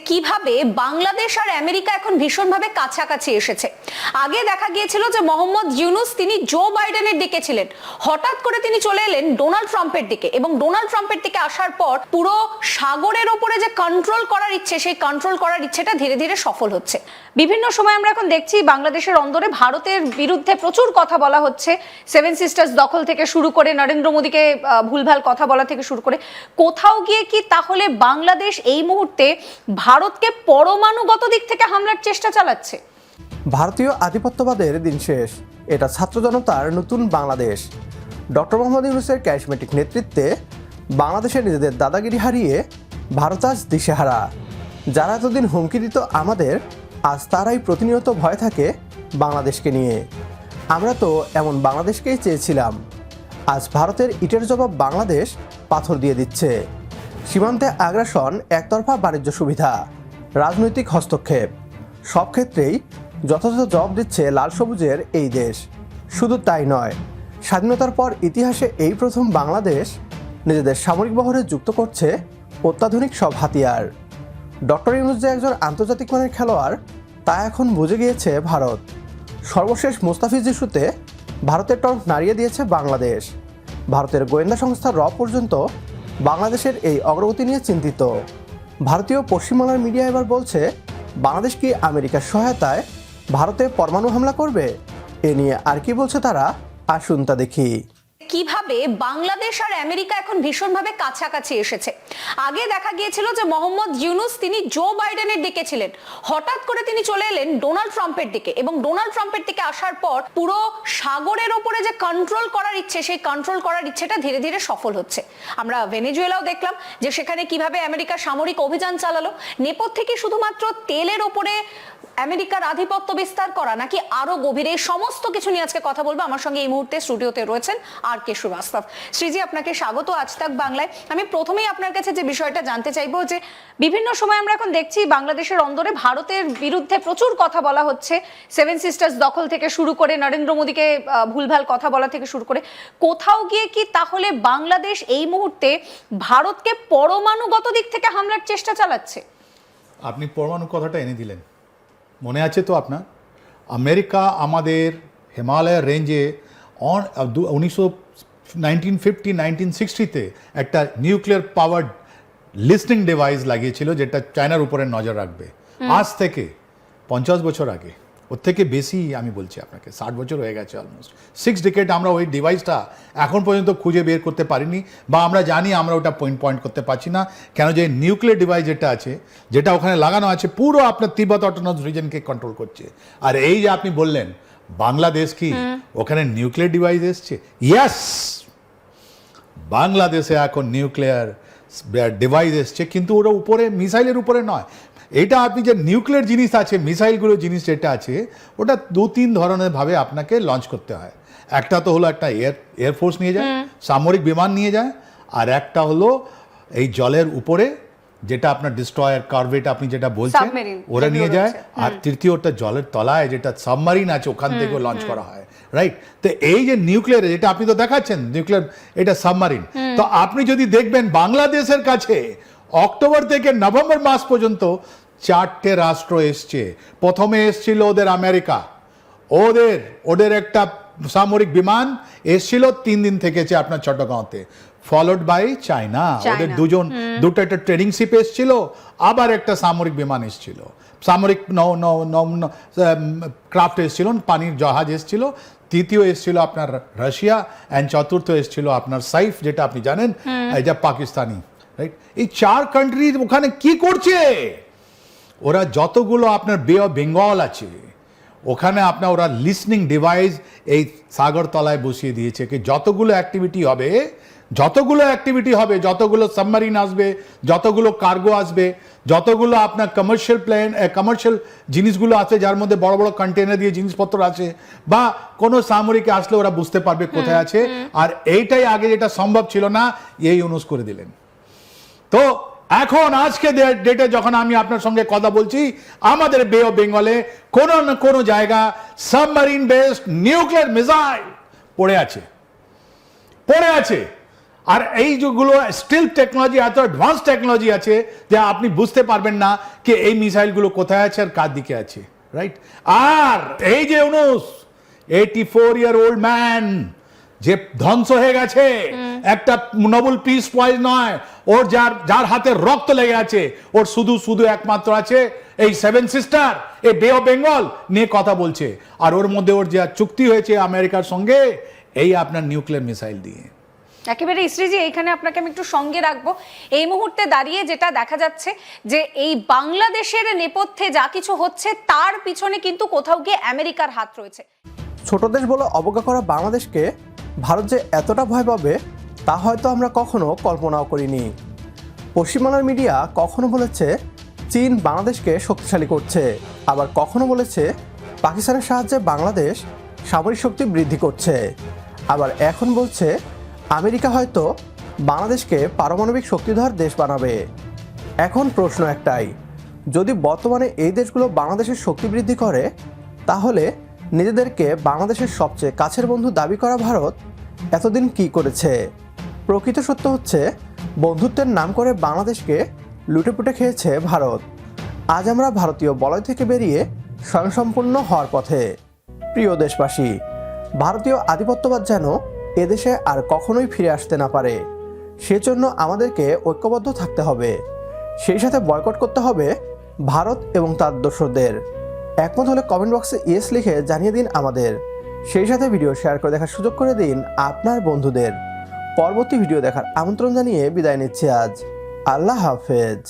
কিভাবে বাংলাদেশ আর আমেরিকা এখন ভীষণভাবে কাছাকাছি এসেছে। আগে দেখা গিয়েছিল যে মোহাম্মদ ইউনূস তিনি জো বাইডেনের দিকে ছিলেন, হঠাৎ করে তিনি চলে এলেন ডোনাল্ড ট্রাম্পের দিকে, এবং ডোনাল্ড ট্রাম্পের দিকে আসার পর পুরো সাগরের ওপরে যে কন্ট্রোল করার ইচ্ছে, সেই কন্ট্রোল করার ইচ্ছেটা ধীরে ধীরে সফল হচ্ছে। বিভিন্ন সময় আমরা এখন দেখছি বাংলাদেশের অন্দরে ভারতের বিরুদ্ধে প্রচুর কথা বলা হচ্ছে, সেভেন সিস্টার্স দখল থেকে শুরু করে নরেন্দ্র মোদীকে ভুলভাল কথা বলা থেকে শুরু করে কোথাও গিয়ে কি তাহলে বাংলাদেশ এই মুহূর্তে ভারতকে পরমাণুগত দিক থেকে হামলার চেষ্টা চালাচ্ছে? ভারতীয় আধিপত্যবাদের দিন শেষ, এটা ছাত্র জনতার নতুন বাংলাদেশ। ডক্টর মোহাম্মদ ইউনূসের ক্যারিজমেটিক নেতৃত্বে বাংলাদেশের নিজেদের দাদাগিরি হারিয়ে ভারত আজ দিশেহারা। যারা এতদিন হুমকি দিত আমাদের, আজ তারাই প্রতিনিয়ত ভয় থাকে বাংলাদেশকে নিয়ে। আমরা তো এমন বাংলাদেশকেই চেয়েছিলাম। আজ ভারতের ইটের জবাব বাংলাদেশ পাথর দিয়ে দিচ্ছে। সীমান্তে আগ্রাসন, একতরফা বাণিজ্য সুবিধা, রাজনৈতিক হস্তক্ষেপ, সব ক্ষেত্রেই যথাযথ জবাব দিচ্ছে লাল সবুজের এই দেশ। শুধু তাই নয়, স্বাধীনতার পর ইতিহাসে এই প্রথম বাংলাদেশ নিজেদের সামরিক বহরে যুক্ত করছে অত্যাধুনিক সব হাতিয়ার। ডক্টর ইউনূস যে একজন আন্তর্জাতিক মানের খেলোয়াড় তা এখন বুঝে গিয়েছে ভারত। সর্বশেষ মুস্তাফিজ ইস্যুতে ভারতের টর্ক নাড়িয়ে দিয়েছে বাংলাদেশ। ভারতের গোয়েন্দা সংস্থা র পর্যন্ত বাংলাদেশের এই অগ্রগতি নিয়ে চিন্তিত। ভারতীয় পশ্চিমবাংলার মিডিয়া এবার বলছে, বাংলাদেশ কি আমেরিকার সহায়তায় ভারতে পরমাণু হামলা করবে? এ নিয়ে আর কি বলছে তারা, আসুন তা দেখি। কিভাবে বাংলাদেশ আর আমেরিকা এখন ভীষণভাবে কাছাকাছি এসেছে। আগে দেখা গিয়েছিল যে মোহাম্মদ ইউনূস তিনি জো বাইডেনের দিকে ছিলেন, হঠাৎ করে তিনি চলে এলেন ডোনাল্ড ট্রাম্পের দিকে, এবং ডোনাল্ড ট্রাম্পের দিকে আসার পর পুরো সাগরের ওপরে যে কন্ট্রোল করার ইচ্ছে, সেই কন্ট্রোল করার ইচ্ছেটা ধীরে ধীরে সফল হচ্ছে। আমরা ভেনেজুয়েলাও দেখলাম যে সেখানে কিভাবে আমেরিকা সামরিক অভিযান চালালো। নেপথ্যে শুধুমাত্র তেলের ওপরে আমেরিকার আধিপত্য বিস্তার করা, নাকি আরো গভীরে? এই সমস্ত কিছু নিয়ে আজকে কথা বলবো। আমার সঙ্গে এই মুহূর্তে স্টুডিওতে রয়েছেন আর কে শ্রীবাস্তব। শ্রীজি, আপনাকে স্বাগত আজ তাক বাংলায়। আমি প্রথমেই আপনার কাছে যে বিষয়টা জানতে চাইবো, যে বিভিন্ন সময় আমরা এখন দেখছি বাংলাদেশের অন্দরে ভারতের বিরুদ্ধে প্রচুর কথা বলা হচ্ছে, সেভেন সিস্টার্স দখল থেকে শুরু করে নরেন্দ্র মোদীকে ভুলভাল কথা বলা থেকে শুরু করে কোথাও গিয়ে কি তাহলে বাংলাদেশ এই মুহূর্তে ভারতকে পরমাণুগত দিক থেকে হামলার চেষ্টা চালাচ্ছে? আপনি পরমাণু কথাটা এনে দিলেন, মনে আছে তো আপনার? আমেরিকা আমাদের হিমালয়ের রেঞ্জে 1950-1960-তে একটা নিউক্লিয়ার পাওয়ার্ড লিস্টিং ডিভাইস লাগিয়েছিল, যেটা চায়নার উপরে নজর রাখবে। আজ থেকে 50 বছর আগে, ওর থেকে বেশি আমি বলছি আপনাকে, 60 বছর হয়ে গেছে, অলমোস্ট 6 ডিকেড আমরা ওই ডিভাইসটা এখন পর্যন্ত খুঁজে বের করতে পারিনি, বা আমরা জানি আমরা ওটা পয়েন্ট করতে পারছি না। কেন? যে নিউক্লিয়ার ডিভাইস যেটা আছে, যেটা ওখানে লাগানো আছে, পুরো আপনার তিব্বত অটোনমাস রিজনকে কন্ট্রোল করছে। আর এই যে আপনি বললেন বাংলাদেশ কি ওখানে নিউক্লিয়ার ডিভাইস এসছে? ইয়েস, বাংলাদেশে এখন নিউক্লিয়ার ডিভাইস এসছে, কিন্তু ওরা উপরে, মিসাইলের উপরে নয়। এটা আপনি যে নিউক্লিয়ার জিনিস আছে, মিসাইলগুলো জিনিস যেটা আছে, ওটা 2-3 ধরনের ভাবে আপনাকে লঞ্চ করতে হয়। একটা তো হলো একটা এয়ারফোর্স নিয়ে যায়, সামরিক বিমান নিয়ে যায়, আর একটা হলো এই জলের উপরে যেটা আপনার ডিস্ট্রয়ার, করভেট আপনি যেটা বলছেন, ওরা নিয়ে যায়। আর তৃতীয়টা জলের তলায় যেটা সাবমারিন আছে, ওখান থেকে লঞ্চ করা হয়, রাইট? তো এই যে নিউক্লিয়ার, যেটা আপনি তো দেখাচ্ছেন নিউক্লিয়ার, এটা সাবমারিন। তো আপনি যদি দেখবেন বাংলাদেশের কাছে অক্টোবর থেকে নভেম্বর মাস পর্যন্ত 4টে রাষ্ট্র এসছে। প্রথমে এসছিল ওদের আমেরিকা, ওদের একটা সামরিক বিমান এসছিল, 3 দিন থেকেছে আপনার চট্টগ্রামতে, ফলোড বাই চায়না। ওদের দুটো একটা ট্রেনিং শিপ এসছিল, আবার একটা সামরিক বিমান এসছিল, সামরিক ক্রাফট এসছিল, পানির জাহাজ এসছিল। তৃতীয় এসছিল আপনার রাশিয়া, অ্যান্ড চতুর্থ এসছিল আপনার সাইফ, যেটা আপনি জানেন, এটা পাকিস্তানি, রাইট? এই 4 কান্ট্রি ওখানে কি করছে? ওরা যতগুলো আপনার বে অফ বেঙ্গল আছে, ওখানে আপনার ওরা লিসনিং ডিভাইস এই সাগর তলায় বসিয়ে দিয়েছে, কি যতগুলো অ্যাক্টিভিটি হবে, যতগুলো সাবমারিন আসবে, যতগুলো কার্গো আসবে, যতগুলো আপনার কমার্শিয়াল জিনিসগুলো আছে, যার মধ্যে বড় বড় কন্টেনার দিয়ে জিনিসপত্র আছে, বা কোনো সামরিক আসলে ওরা বুঝতে পারবে কোথায় আছে। আর এইটাই আগে যেটা সম্ভব ছিল না, এই ইউনূস করে দিলেন। তো এখন আজকে ডেটে যখন আমি আপনার সঙ্গে কথা বলছি, আমাদের বে অফ বেঙ্গলে কোনো না কোনো জায়গা সাবমারিন বেসড নিউক্লিয়ার মিসাইল পড়ে আছে। আর এই যেগুলো স্টিল টেকনোলজি, এত অ্যাডভান্স টেকনোলজি আছে যে আপনি বুঝতে পারবেন না যে এই মিসাইলগুলো কোথায় আছে আর কার দিকে আছে, রাইট? আর এই যে ইউনুস 84-year-old ম্যান যে ধ্বংস হয়ে গেছে, একটা নোবেল পিস প্রাইজ নয়, ওর যার হাতে রক্ত লেগে আছে, ওর শুধু একমাত্র আছে এই 7 সিস্টার, এই বে অফ বেঙ্গল নিয়ে কথা বলছে। আর ওর মধ্যে ওর যে চুক্তি হয়েছে আমেরিকার সঙ্গে এই আপনার নিউক্লিয়ার মিসাইল দিয়ে। একেবারে ইসরিজি, এইখানে আপনাকে আমি একটু সঙ্গে রাখবো। এই মুহূর্তে দাঁড়িয়ে যেটা দেখা যাচ্ছে যে এই বাংলাদেশের নেপথ্যে যা কিছু হচ্ছে তার পিছনে কিন্তু কোথাও গিয়ে আমেরিকার হাত রয়েছে। ছোট দেশ বলে অবজ্ঞা করা বাংলাদেশকে ভারত যে এতটা ভয় পাবে তা হয়তো আমরা কখনো কল্পনাও করিনি। পশ্চিমবাংলার মিডিয়া কখনো বলেছে চীন বাংলাদেশকে শক্তিশালী করছে, আবার কখনো বলেছে পাকিস্তানের সাহায্যে বাংলাদেশ সামরিক শক্তি বৃদ্ধি করছে, আবার এখন বলছে আমেরিকা হয়তো বাংলাদেশকে পারমাণবিক শক্তিধর দেশ বানাবে। এখন প্রশ্ন একটাই, যদি বর্তমানে এই দেশগুলো বাংলাদেশের শক্তি বৃদ্ধি করে তাহলে নিজেদেরকে বাংলাদেশের সবচেয়ে কাছের বন্ধু দাবি করা ভারত এতদিন কি করেছে? প্রকৃত সত্য হচ্ছে বন্ধুত্বের নাম করে বাংলাদেশকে লুটেপুটে খেয়েছে ভারত। আজ আমরা ভারতীয় বলয় থেকে বেরিয়ে স্বয়ংসম্পূর্ণ হওয়ার পথে। প্রিয় দেশবাসী, ভারতীয় আধিপত্যবাদ যেন এদেশে আর কখনোই ফিরে আসতে না পারে, সেজন্য আমাদেরকে ঐক্যবদ্ধ থাকতে হবে। সেই সাথে বয়কট করতে হবে ভারত এবং তার দোসরদের। একমত হলে কমেন্ট বক্সে ইয়েস লিখে জানিয়ে দিন আমাদের। সেই সাথে ভিডিও শেয়ার করে দেখার সুযোগ করে দিন আপনার বন্ধুদের। পরবর্তী ভিডিও দেখার আমন্ত্রণ জানিয়ে বিদায় নিচ্ছি আজ। আল্লাহ হাফেজ।